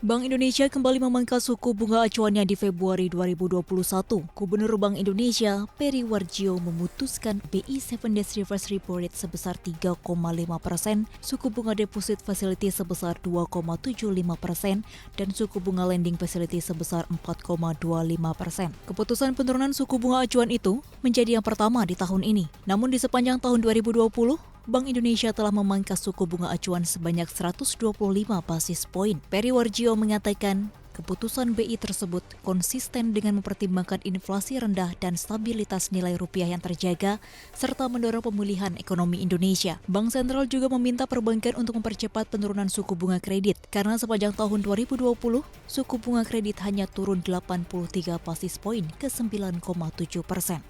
Bank Indonesia kembali memangkas suku bunga acuannya di Februari 2021. Gubernur Bank Indonesia, Peri Warjio memutuskan BI 7 Days Reverse Repo Rate sebesar 3,5%, suku bunga deposit facility sebesar 2,75%, dan suku bunga lending facility sebesar 4,25%. Keputusan penurunan suku bunga acuan itu menjadi yang pertama di tahun ini. Namun di sepanjang tahun 2020, Bank Indonesia telah memangkas suku bunga acuan sebanyak 125 basis poin. Peri Warjio mengatakan, keputusan BI tersebut konsisten dengan mempertimbangkan inflasi rendah dan stabilitas nilai rupiah yang terjaga, serta mendorong pemulihan ekonomi Indonesia. Bank Sentral juga meminta perbankan untuk mempercepat penurunan suku bunga kredit, karena sepanjang tahun 2020, suku bunga kredit hanya turun 83 basis poin ke 9,7%.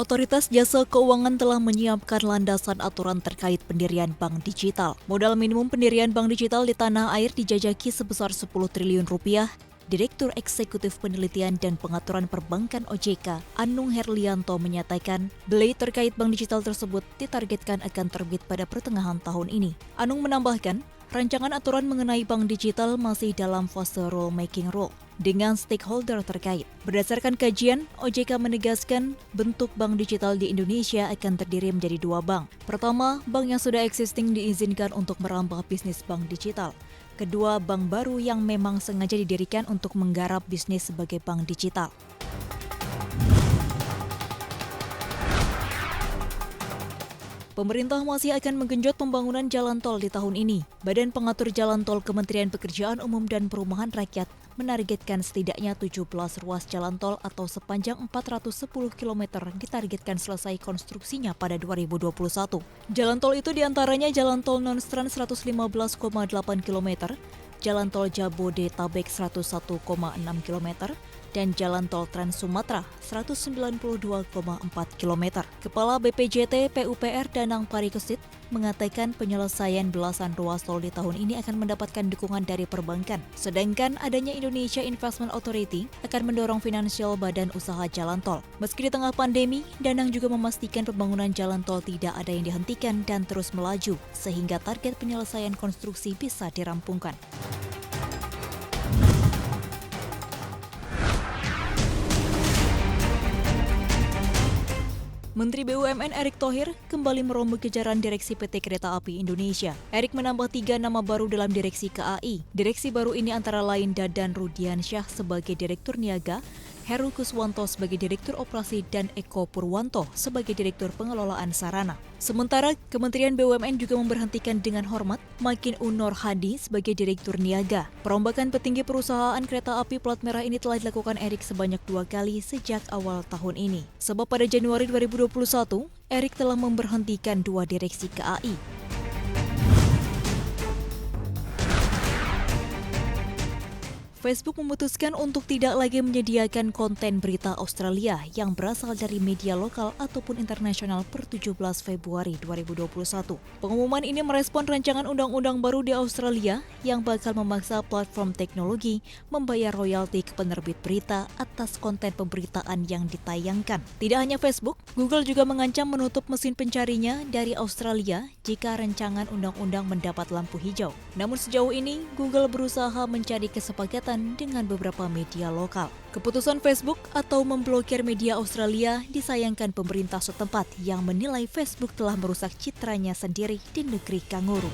Otoritas Jasa Keuangan telah menyiapkan landasan aturan terkait pendirian bank digital. Modal minimum pendirian bank digital di tanah air dijajaki sebesar 10 triliun rupiah. Direktur Eksekutif Penelitian dan Pengaturan Perbankan OJK, Anung Herlianto menyatakan, beli terkait bank digital tersebut ditargetkan akan terbit pada pertengahan tahun ini. Anung menambahkan, rancangan aturan mengenai bank digital masih dalam fase rule-making rule dengan stakeholder terkait. Berdasarkan kajian, OJK menegaskan bentuk bank digital di Indonesia akan terdiri menjadi dua bank. Pertama, bank yang sudah existing diizinkan untuk merambah bisnis bank digital. Kedua, bank baru yang memang sengaja didirikan untuk menggarap bisnis sebagai bank digital. Pemerintah masih akan menggenjot pembangunan jalan tol di tahun ini. Badan Pengatur Jalan Tol Kementerian Pekerjaan Umum dan Perumahan Rakyat menargetkan setidaknya 17 ruas jalan tol atau sepanjang 410 km ditargetkan selesai konstruksinya pada 2021. Jalan tol itu diantaranya Jalan Tol Non-Trans 115,8 km, Jalan Tol Jabodetabek 101,6 km, dan Jalan Tol Trans Sumatera 192,4 km. Kepala BPJT PUPR Danang Parikesit mengatakan penyelesaian belasan ruas tol di tahun ini akan mendapatkan dukungan dari perbankan. Sedangkan adanya Indonesia Investment Authority akan mendorong finansial badan usaha jalan tol. Meski di tengah pandemi, Danang juga memastikan pembangunan jalan tol tidak ada yang dihentikan dan terus melaju, sehingga target penyelesaian konstruksi bisa dirampungkan. Menteri BUMN Erick Thohir kembali merombak jajaran Direksi PT Kereta Api Indonesia. Erick menambah 3 nama baru dalam Direksi KAI. Direksi baru ini antara lain Dadan Rudiansyah sebagai Direktur Niaga, Heru Kuswanto sebagai Direktur Operasi, dan Eko Purwanto sebagai Direktur Pengelolaan Sarana. Sementara, Kementerian BUMN juga memberhentikan dengan hormat Makin Unor Hadi sebagai Direktur Niaga. Perombakan petinggi perusahaan kereta api plat merah ini telah dilakukan Erick sebanyak 2 kali sejak awal tahun ini. Sebab pada Januari 2021, Erick telah memberhentikan 2 direksi KAI. Facebook memutuskan untuk tidak lagi menyediakan konten berita Australia yang berasal dari media lokal ataupun internasional per 17 Februari 2021. Pengumuman ini merespon rancangan undang-undang baru di Australia yang bakal memaksa platform teknologi membayar royalti ke penerbit berita atas konten pemberitaan yang ditayangkan. Tidak hanya Facebook, Google juga mengancam menutup mesin pencarinya dari Australia jika rancangan undang-undang mendapat lampu hijau. Namun sejauh ini, Google berusaha mencari kesepakatan dengan beberapa media lokal. Keputusan Facebook atau memblokir media Australia disayangkan pemerintah setempat yang menilai Facebook telah merusak citranya sendiri di negeri kanguru.